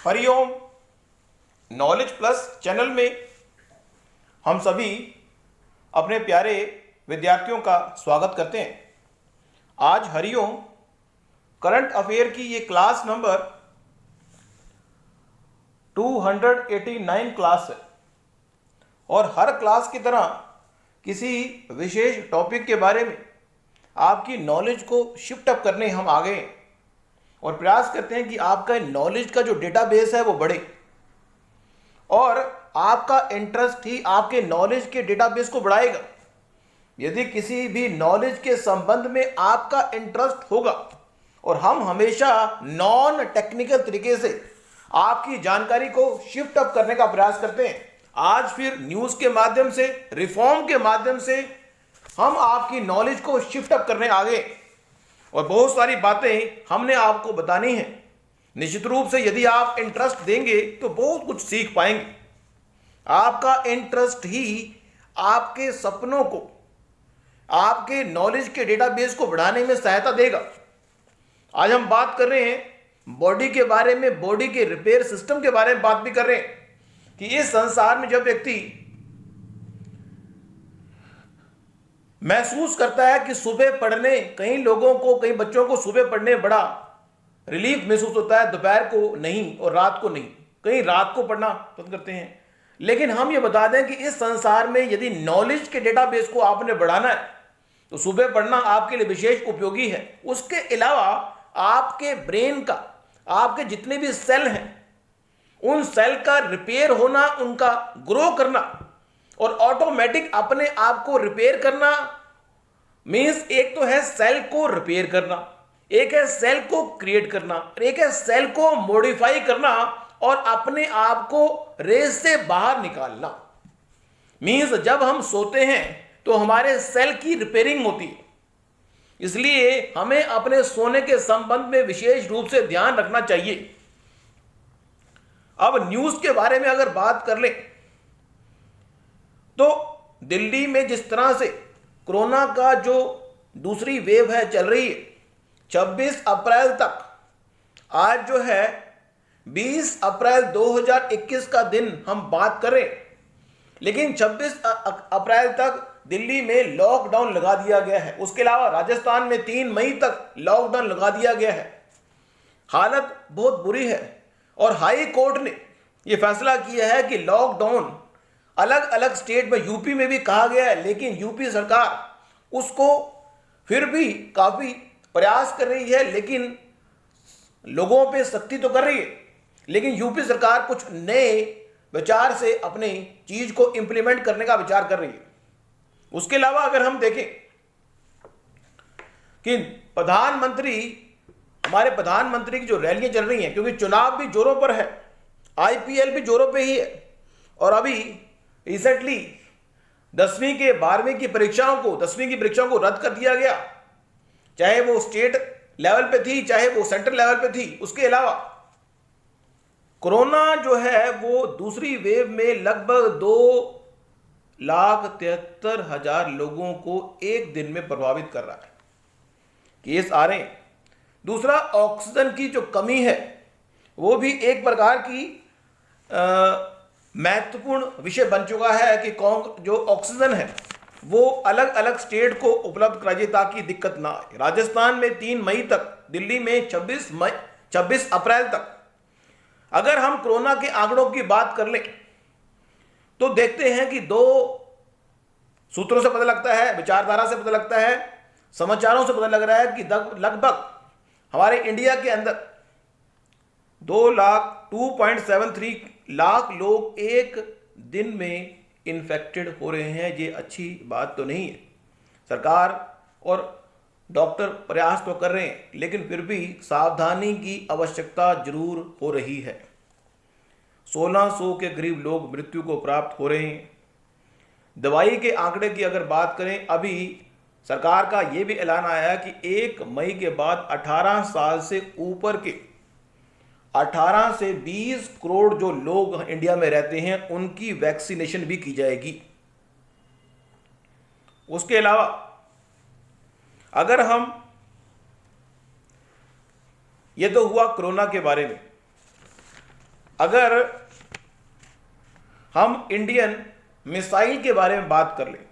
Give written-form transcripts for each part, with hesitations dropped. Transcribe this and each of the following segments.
Hariom. Knowledge plus channel में हम सभी अपने प्यारे विद्यार्थियों का स्वागत करते हैं। आज हरिओम करंट अफेयर की ये क्लास नंबर 289 क्लास है और हर क्लास की तरह किसी विशेष टॉपिक के बारे में आपकी नॉलेज को शिफ्ट अप करने हम आ गए हैं और प्रयास करते हैं कि आपका नॉलेज का जो डेटाबेस है वो बढ़े और आपका इंटरेस्ट ही आपके नॉलेज के डेटाबेस को बढ़ाएगा। यदि किसी भी नॉलेज के संबंध में आपका इंटरेस्ट होगा और हम हमेशा नॉन टेक्निकल तरीके से आपकी जानकारी को शिफ्ट अप करने का प्रयास करते हैं। आज फिर न्यूज़ के माध्यम से, रिफॉर्म के माध्यम से हम आपकी नॉलेज को शिफ्ट अप करने आ गए और बहुत सारी बातें हमने आपको बतानी है। निश्चित रूप से यदि आप इंटरेस्ट देंगे तो बहुत कुछ सीख पाएंगे। आपका इंटरेस्ट ही आपके सपनों को, आपके नॉलेज के डेटाबेस को बढ़ाने में सहायता देगा। आज हम बात कर रहे हैं बॉडी के बारे में, बॉडी के रिपेयर सिस्टम के बारे में बात भी कर रहे हैं कि इस संसार में जब व्यक्ति महसूस करता है कि सुबह पढ़ने, कई लोगों को, कई बच्चों को सुबह पढ़ने बड़ा रिलीफ महसूस होता है, दोपहर को नहीं और रात को नहीं, कई रात को पढ़ना पसंद करते हैं। लेकिन हम ये बता दें कि इस संसार में यदि नॉलेज के डेटाबेस को आपने बढ़ाना है तो सुबह पढ़ना आपके लिए विशेष उपयोगी है। उसके अलावा आपके ब्रेन का, आपके जितने भी सेल हैं, उन सेल का रिपेयर होना, उनका ग्रो करना और ऑटोमेटिक अपने आप को रिपेयर करना मीन्स एक तो है सेल को रिपेयर करना, एक है सेल को क्रिएट करना, एक है सेल को मॉडिफाई करना और अपने आप को रेस से बाहर निकालना। मीन्स जब हम सोते हैं तो हमारे सेल की रिपेयरिंग होती है। इसलिए हमें अपने सोने के संबंध में विशेष रूप से ध्यान रखना चाहिए। अब न्यूज़ के बारे में अगर बात कर लें तो दिल्ली में जिस तरह से कोरोना का जो दूसरी वेव है चल रही है, 26 अप्रैल तक, आज जो है 20 अप्रैल 2021 का दिन हम बात करें, लेकिन 26 अप्रैल तक दिल्ली में लॉकडाउन लगा दिया गया है। उसके अलावा राजस्थान में 3 मई तक लॉकडाउन लगा दिया गया है। हालत बहुत बुरी है और हाई कोर्ट ने यह फैसला किया है कि लॉकडाउन अलग अलग स्टेट में, यूपी में भी कहा गया है, लेकिन यूपी सरकार उसको फिर भी काफ़ी प्रयास कर रही है, लेकिन लोगों पे सख्ती तो कर रही है, लेकिन यूपी सरकार कुछ नए विचार से अपने चीज को इंप्लीमेंट करने का विचार कर रही है। उसके अलावा अगर हम देखें कि हमारे प्रधानमंत्री की जो रैलियां चल रही हैं, क्योंकि चुनाव भी जोरों पर है, आईपीएल भी जोरों पे ही है और अभी रिसेंटली 10वीं के 12वीं की परीक्षाओं को रद्द कर दिया गया, चाहे वो स्टेट लेवल पे थी, चाहे वो सेंट्रल लेवल पे थी। उसके अलावा कोरोना जो है वो दूसरी वेव में लगभग 2,73,000 लोगों को एक दिन में प्रभावित कर रहा है, केस आ रहे हैं। दूसरा, ऑक्सीजन की जो कमी है वो भी एक प्रकार की महत्वपूर्ण विषय बन चुका है कि जो ऑक्सीजन है वो अलग अलग स्टेट को उपलब्ध कराइए ताकि दिक्कत ना आए। राजस्थान में 3 मई तक, दिल्ली में 26 अप्रैल तक। अगर हम कोरोना के आंकड़ों की बात कर लें तो देखते हैं कि 2 सूत्रों से पता लगता है, विचारधारा से पता लगता है, समाचारों से पता लग रहा है कि लगभग हमारे इंडिया के अंदर 2.73 लाख लोग एक दिन में इन्फेक्टेड हो रहे हैं। ये अच्छी बात तो नहीं है। सरकार और डॉक्टर प्रयास तो कर रहे हैं, लेकिन फिर भी सावधानी की आवश्यकता जरूर हो रही है। 1600 के करीब लोग मृत्यु को प्राप्त हो रहे हैं। दवाई के आंकड़े की अगर बात करें, अभी सरकार का यह भी ऐलान आया है कि 1 मई के बाद 18 साल से ऊपर के 18 से 20 करोड़ जो लोग इंडिया में रहते हैं उनकी वैक्सीनेशन भी की जाएगी। उसके अलावा अगर हम, ये तो हुआ कोरोना के बारे में, अगर हम इंडियन मिसाइल के बारे में बात कर लें,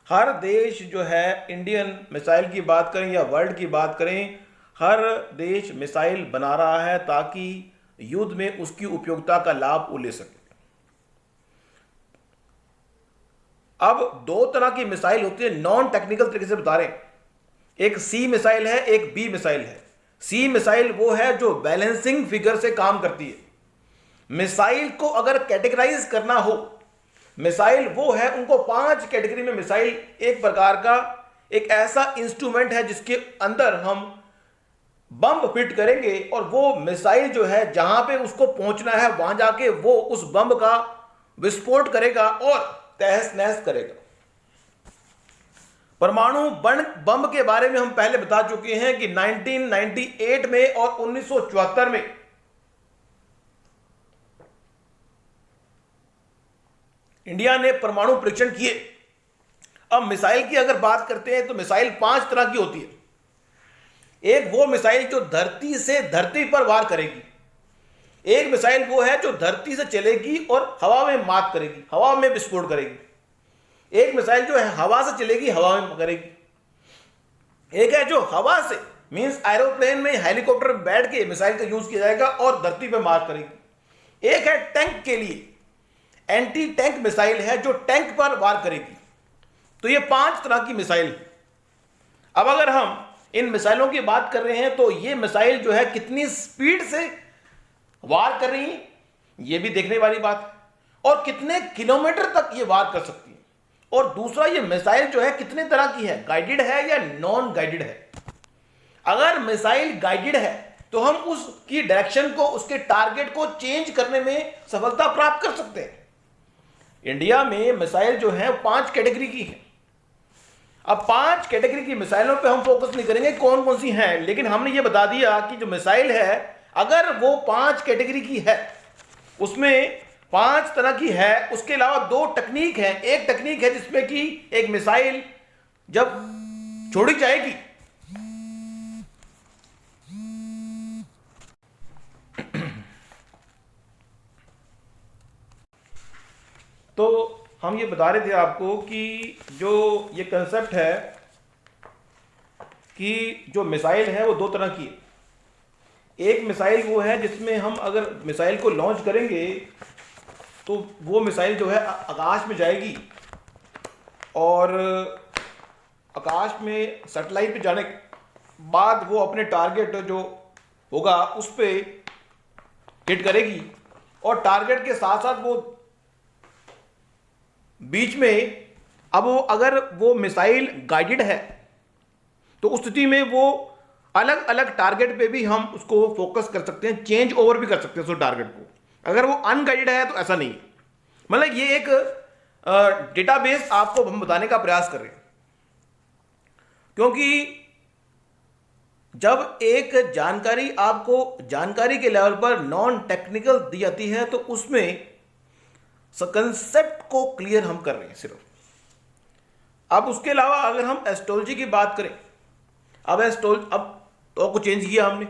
हर देश जो है इंडियन मिसाइल की बात करें या वर्ल्ड की बात करें, हर देश मिसाइल बना रहा है ताकि युद्ध में उसकी उपयोगिता का लाभ वो ले सके। अब दो तरह की मिसाइल होती है, नॉन टेक्निकल तरीके से बता रहे हैं। एक सी मिसाइल है, एक बी मिसाइल है। सी मिसाइल वो है जो बैलेंसिंग फिगर से काम करती है। मिसाइल को अगर कैटेगराइज करना हो, मिसाइल वो है, उनको 5 कैटेगरी में मिसाइल एक प्रकार का एक ऐसा इंस्ट्रूमेंट है जिसके अंदर हम बम फिट करेंगे और वो मिसाइल जो है जहां पे उसको पहुंचना है वहां जाके वो उस बम का विस्फोट करेगा और तहस नहस करेगा। परमाणु बम के बारे में हम पहले बता चुके हैं कि 1998 में और 1974 में इंडिया ने परमाणु परीक्षण किए। अब मिसाइल की अगर बात करते हैं तो मिसाइल 5 तरह की होती है। एक वो मिसाइल जो धरती से धरती पर वार करेगी, एक मिसाइल वो है जो धरती से चलेगी और हवा में मार करेगी, हवा में विस्फोट करेगी। एक मिसाइल जो है हवा से चलेगी, हवा में करेगी। एक है जो हवा से मींस एरोप्लेन में हेलीकॉप्टर में बैठ के मिसाइल का यूज किया जाएगा और धरती पर मार करेगी। एक है टैंक के लिए एंटी टैंक मिसाइल है जो टैंक पर वार करेगी। तो ये 5 तरह की मिसाइल है। अब अगर हम इन मिसाइलों की बात कर रहे हैं तो ये मिसाइल जो है कितनी स्पीड से वार कर रही है ये भी देखने वाली बात है, और कितने किलोमीटर तक ये वार कर सकती है। और दूसरा, ये मिसाइल जो है कितने तरह की है, गाइडेड है या नॉन गाइडेड है। अगर मिसाइल गाइडेड है तो हम उसकी डायरेक्शन को, उसके टारगेट को चेंज करने में सफलता प्राप्त कर सकते हैं। इंडिया में मिसाइल जो है 5 कैटेगरी की है। अब 5 कैटेगरी की मिसाइलों पे हम फोकस नहीं करेंगे कौन कौन सी हैं, लेकिन हमने ये बता दिया कि जो मिसाइल है अगर वो 5 कैटेगरी की है, उसमें 5 तरह की है, उसके अलावा 2 टेक्निक है। एक टेक्निक है जिसमें कि एक मिसाइल जब छोड़ी जाएगी तो हम ये बता रहे थे आपको कि जो ये कंसेप्ट है कि जो मिसाइल है वो 2 तरह की है। एक मिसाइल वो है जिसमें हम अगर मिसाइल को लॉन्च करेंगे तो वो मिसाइल जो है आकाश में जाएगी और आकाश में सैटेलाइट पे जाने के बाद वो अपने टारगेट जो होगा उस पर हिट करेगी और टारगेट के साथ साथ वो बीच में, अब वो अगर वो मिसाइल गाइडेड है तो उस स्थिति में वो अलग अलग टारगेट पे भी हम उसको फोकस कर सकते हैं, चेंज ओवर भी कर सकते हैं उस टारगेट को। अगर वो अनगाइडेड है तो ऐसा नहीं है। मतलब ये एक डेटाबेस आपको हम बताने का प्रयास कर रहे हैं, क्योंकि जब एक जानकारी आपको जानकारी के लेवल पर नॉन टेक्निकल दी जाती है तो उसमें कंसेप्ट को क्लियर हम कर रहे हैं सिर्फ। अब उसके अलावा अगर हम एस्ट्रोलॉजी की बात करें, अब तो को चेंज किया हमने।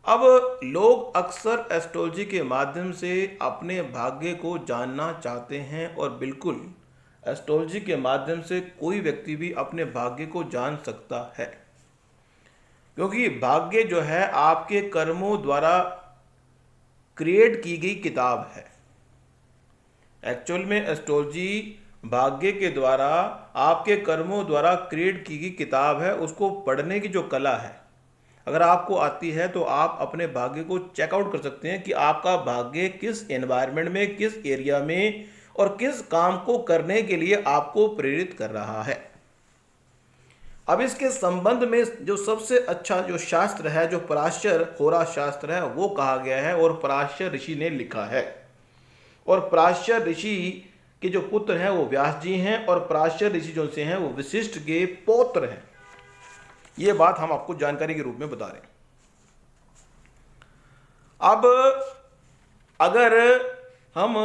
अब लोग अक्सर एस्ट्रोलॉजी के माध्यम से अपने भाग्य को जानना चाहते हैं और बिल्कुल एस्ट्रोलॉजी के माध्यम से कोई व्यक्ति भी अपने भाग्य को जान सकता है, क्योंकि भाग्य जो है आपके कर्मों द्वारा क्रिएट की गई किताब है। एक्चुअल में एस्ट्रोलॉजी भाग्य के द्वारा आपके कर्मों द्वारा क्रिएट की गई किताब है। उसको पढ़ने की जो कला है अगर आपको आती है तो आप अपने भाग्य को चेकआउट कर सकते हैं कि आपका भाग्य किस एनवायरनमेंट में, किस एरिया में और किस काम को करने के लिए आपको प्रेरित कर रहा है। अब इसके संबंध में जो सबसे अच्छा जो शास्त्र है, जो पराशर होरा शास्त्र है, वो कहा गया है और पराशर ऋषि ने लिखा है। और पराशर ऋषि के जो पुत्र हैं वो व्यास जी हैं और पराशर ऋषि जो से हैं वो वशिष्ठ के पौत्र हैं। ये बात हम आपको जानकारी के रूप में बता रहे हैं। अब अगर हम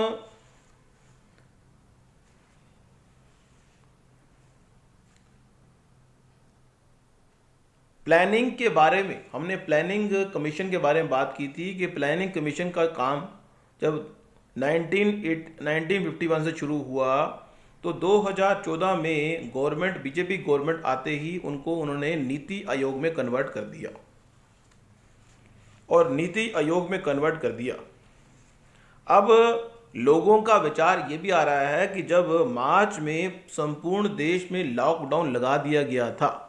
प्लानिंग के बारे में, हमने प्लानिंग कमीशन के बारे में बात की थी कि प्लानिंग कमीशन का काम जब 1951 से शुरू हुआ तो 2014 में गवर्नमेंट, बीजेपी गवर्नमेंट आते ही उन्होंने नीति आयोग में कन्वर्ट कर दिया, और नीति आयोग में कन्वर्ट कर दिया। अब लोगों का विचार ये भी आ रहा है कि जब मार्च में संपूर्ण देश में लॉकडाउन लगा दिया गया था,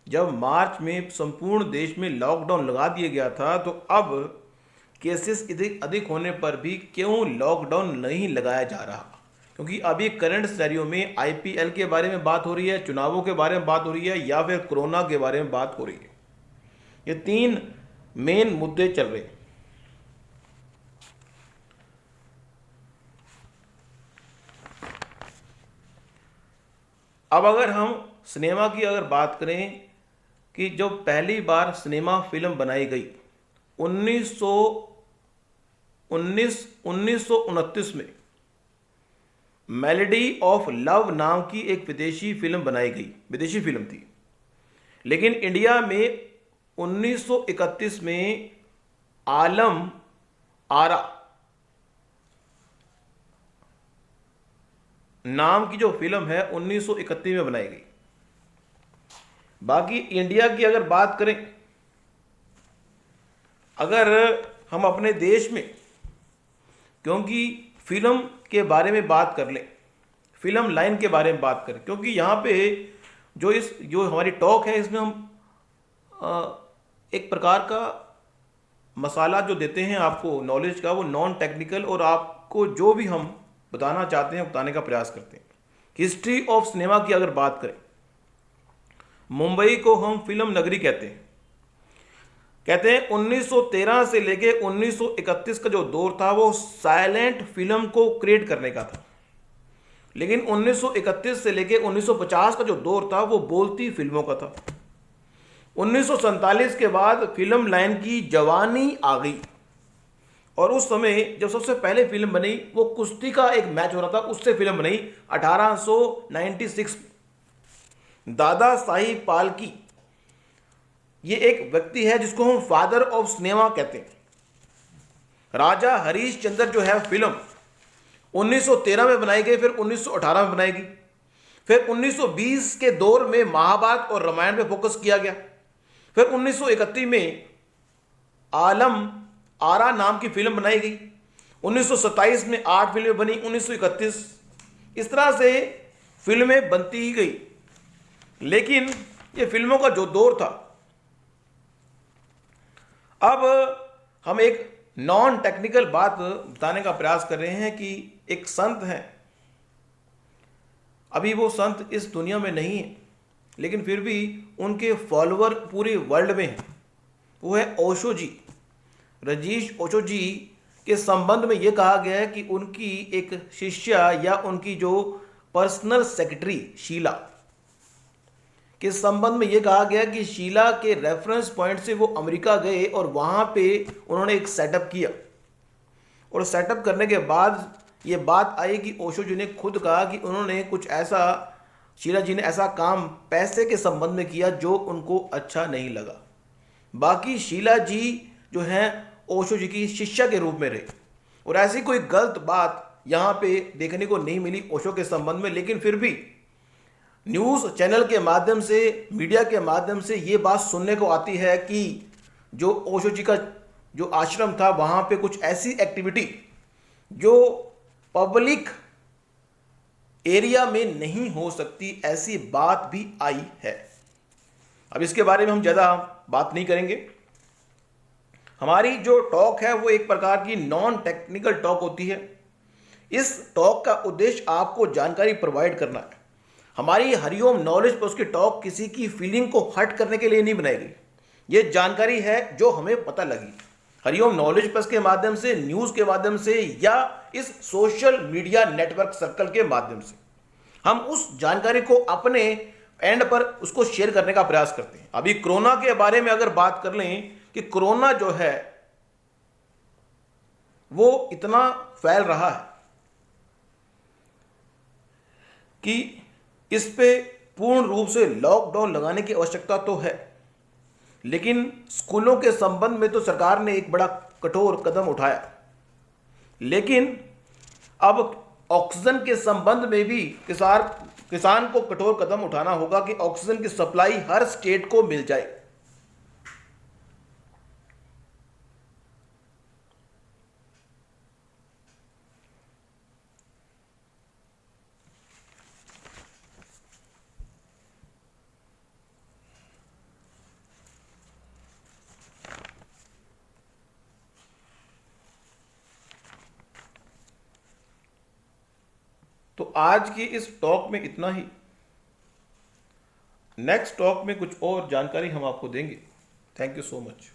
जब मार्च में संपूर्ण देश में लॉकडाउन लगा दिया गया था, तो अब केसेस अधिक होने पर भी क्यों लॉकडाउन नहीं लगाया जा रहा? क्योंकि अभी करंट सिनेरियो में आईपीएल के बारे में बात हो रही है, चुनावों के बारे में बात हो रही है, या फिर कोरोना के बारे में बात हो रही है। ये तीन मेन मुद्दे चल रहे हैं। अब अगर हम सिनेमा की अगर बात करें कि जो पहली बार सिनेमा फिल्म बनाई गई 1929 में मेलेडी ऑफ लव नाम की एक विदेशी फिल्म बनाई गई, विदेशी फिल्म थी। लेकिन इंडिया में 1931 में आलम आरा नाम की जो फिल्म है 1931 में बनाई गई। बाकी इंडिया की अगर बात करें, अगर हम अपने देश में, क्योंकि फिल्म के बारे में बात कर लें, फिल्म लाइन के बारे में बात करें, क्योंकि यहाँ पे जो हमारी टॉक है इसमें हम एक प्रकार का मसाला जो देते हैं आपको नॉलेज का, वो नॉन टेक्निकल, और आपको जो भी हम बताना चाहते हैं बताने का प्रयास करते हैं। हिस्ट्री ऑफ सिनेमा की अगर बात करें, मुंबई को हम फिल्म नगरी कहते हैं। 1913 से लेके 1931 का जो दौर था वो साइलेंट फिल्म को क्रिएट करने का था। लेकिन 1931 से लेके 1950 का जो दौर था वो बोलती फिल्मों का था। 1947 के बाद फिल्म लाइन की जवानी आ गई, और उस समय जब सबसे पहले फिल्म बनी वो कुश्ती का एक मैच हो रहा था, उससे फिल्म बनी 1896। दादा साहिब फाल्के, ये एक व्यक्ति है जिसको हम फादर ऑफ सिनेमा कहते हैं। राजा हरीश चंद्र जो है फिल्म 1913 में बनाई गई, फिर 1918 में बनाई गई, फिर 1920 के दौर में महाभारत और रामायण पे फोकस किया गया, फिर 1931 में आलम आरा नाम की फिल्म बनाई गई, 1927 में 8 फिल्में बनी, 1931 इस तरह से फिल्में बनती ही गई। लेकिन ये फिल्मों का जो दौर था, अब हम एक नॉन टेक्निकल बात बताने का प्रयास कर रहे हैं कि एक संत हैं, अभी वो संत इस दुनिया में नहीं है, लेकिन फिर भी उनके फॉलोअर पूरे वर्ल्ड में हैं। वो है ओशो जी, रजीश ओशो जी के संबंध में ये कहा गया है कि उनकी एक शिष्या या उनकी जो पर्सनल सेक्रेटरी शीला के संबंध में ये कहा गया कि शीला के रेफरेंस पॉइंट से वो अमेरिका गए और वहाँ पे उन्होंने एक सेटअप किया, और सेटअप करने के बाद ये बात आई कि ओशो जी ने खुद कहा कि उन्होंने कुछ ऐसा, शीला जी ने ऐसा काम पैसे के संबंध में किया जो उनको अच्छा नहीं लगा। बाकी शीला जी जो हैं ओशो जी की शिष्या के रूप में रहे, और ऐसी कोई गलत बात यहाँ पे देखने को नहीं मिली ओशो के संबंध में। लेकिन फिर भी न्यूज़ चैनल के माध्यम से, मीडिया के माध्यम से ये बात सुनने को आती है कि जो ओशो जी का जो आश्रम था वहाँ पे कुछ ऐसी एक्टिविटी जो पब्लिक एरिया में नहीं हो सकती, ऐसी बात भी आई है। अब इसके बारे में हम ज़्यादा बात नहीं करेंगे। हमारी जो टॉक है वो एक प्रकार की नॉन टेक्निकल टॉक होती है। इस टॉक का उद्देश्य आपको जानकारी प्रोवाइड करना है। हमारी हरिओम नॉलेज पर उसकी टॉक किसी की फीलिंग को हर्ट करने के लिए नहीं बनाई गई। ये जानकारी है जो हमें पता लगी हरिओम नॉलेज प्लस के माध्यम से, न्यूज़ के माध्यम से, या इस सोशल मीडिया नेटवर्क सर्कल के माध्यम से। हम उस जानकारी को अपने एंड पर उसको शेयर करने का प्रयास करते हैं। अभी कोरोना के बारे में अगर बात कर लें कि कोरोना जो है वो इतना फैल रहा है कि इस पे पूर्ण रूप से लॉकडाउन लगाने की आवश्यकता तो है, लेकिन स्कूलों के संबंध में तो सरकार ने एक बड़ा कठोर कदम उठाया, लेकिन अब ऑक्सीजन के संबंध में भी किसान को कठोर कदम उठाना होगा कि ऑक्सीजन की सप्लाई हर स्टेट को मिल जाए। तो आज की इस टॉक में इतना ही। नेक्स्ट टॉक में कुछ और जानकारी हम आपको देंगे। Thank you so much.